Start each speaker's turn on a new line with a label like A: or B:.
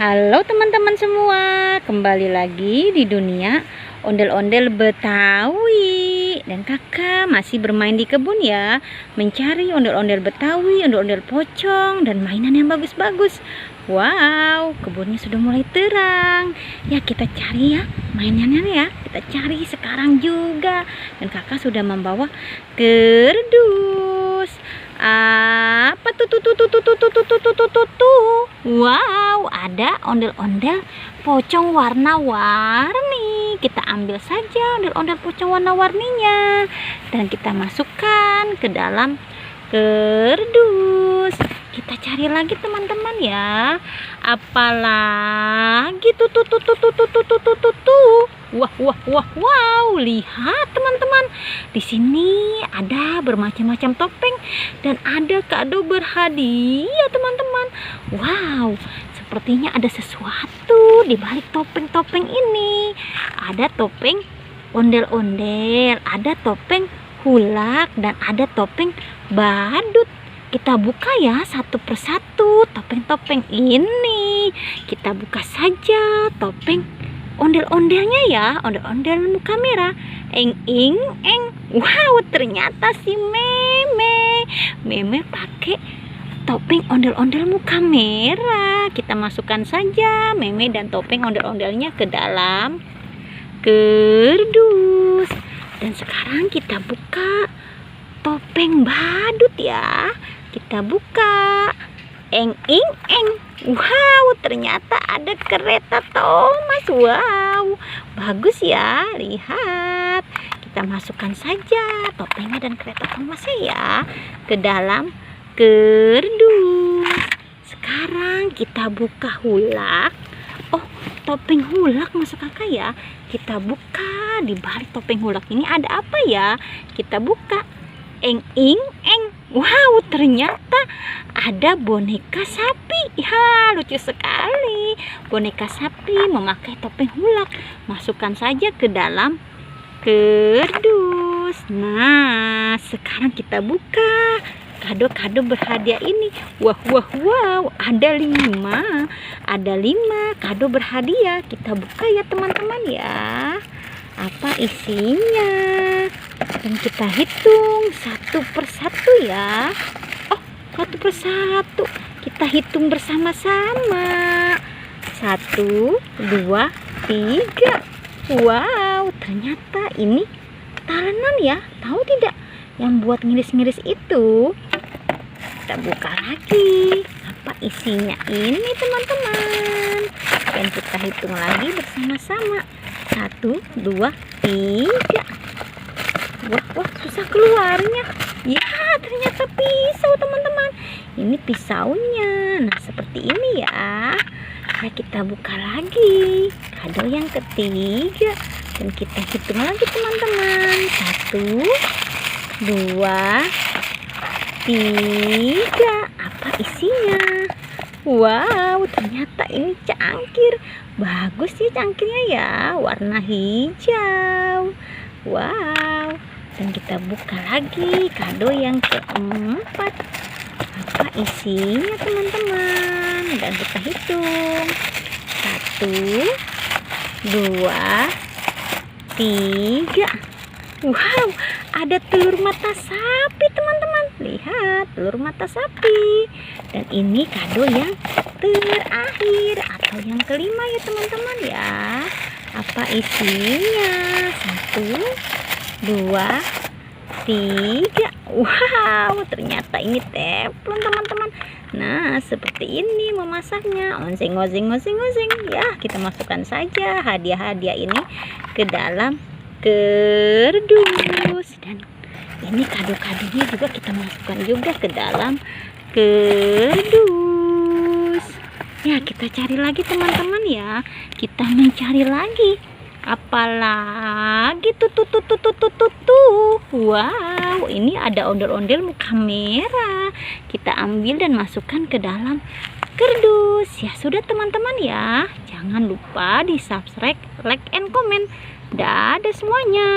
A: Halo teman-teman semua, kembali lagi di dunia ondel-ondel Betawi. Dan kakak masih bermain di kebun ya, mencari ondel-ondel Betawi, ondel-ondel pocong, dan mainan yang bagus-bagus. Wow, kebunnya sudah mulai terang. Ya kita cari ya mainannya ya, kita cari sekarang juga. Dan kakak sudah membawa kerdus. Apa tuh? Wow, ada ondel-ondel pocong warna-warni. Kita ambil saja ondel-ondel pocong warna-warninya dan kita masukkan ke dalam kerdus. Kita cari lagi teman-teman ya. Apalagi tuh. Wow, lihat teman-teman. Di sini ada bermacam-macam topeng dan ada kado berhadiah teman-teman. Wow, sepertinya ada sesuatu di balik topeng-topeng ini. Ada topeng ondel-ondel, ada topeng hulak, dan ada topeng badut. Kita buka ya satu persatu topeng-topeng ini. Kita buka saja topeng ondel-ondelnya ya, ondel-ondel muka merah. Eng. Wow, ternyata si Meme pakai topeng ondel-ondel muka merah. Kita masukkan saja Meme dan topeng ondel-ondelnya ke dalam kerdus. Dan sekarang kita buka topeng badut ya. Kita buka. Eng. Wow, ternyata ada kereta Thomas. Wow, bagus ya. Lihat. Kita masukkan saja topengnya dan kereta Thomasnya ya ke dalam kerdus. Sekarang kita buka hulak. Oh, topeng hulak masuk kakak ya. Kita buka. Di balik topeng hulak ini ada apa ya? Kita buka. Eng. Wow, ternyata ada boneka sapi. Ya, lucu sekali. Boneka sapi memakai topeng hulak. Masukkan saja ke dalam kerdus. Nah, sekarang kita buka kado-kado berhadiah ini. Wow, ada 5 kado berhadiah. Kita buka ya teman-teman ya. Apa isinya? Dan kita hitung satu persatu ya. Oh, satu persatu kita hitung bersama-sama. 1, 2, 3. Wow, ternyata ini talenan ya. Tahu tidak yang buat ngiris-ngiris itu? Kita buka lagi. Apa isinya ini teman-teman? Dan kita hitung lagi bersama-sama. 1, 2, 3. Wah, susah keluarnya. Ya, ternyata pisau teman-teman. Ini pisaunya. Nah, seperti ini ya. Nah, kita buka lagi kado yang ketiga. Dan kita hitung lagi teman-teman. 1, 2, 3. Apa isinya? Wow, ternyata ini cangkir. Bagus sih cangkirnya ya, warna hijau. Wow. Dan kita buka lagi kado yang keempat. Apa isinya teman-teman? Dan kita hitung. 1, 2, 3. Wow, ada telur mata sapi teman-teman. Lihat, telur mata sapi. Dan ini kado yang terakhir atau yang kelima ya teman-teman ya. Apa isinya? 1, 2, 3. Wow, ternyata ini teflon teman-teman. Nah, seperti ini memasaknya. Oseng. Ya, kita masukkan saja hadiah-hadiah ini ke dalam kerdus. Dan ini kado-kadonya juga kita masukkan juga ke dalam kerdus. Ya, kita cari lagi teman-teman ya. Kita mencari lagi. Apalagi tuh. Wow, ini ada ondel-ondel muka merah. Kita ambil dan masukkan ke dalam kerdus. Ya sudah teman-teman ya. Jangan lupa di subscribe, like, and comment. Dadah semuanya.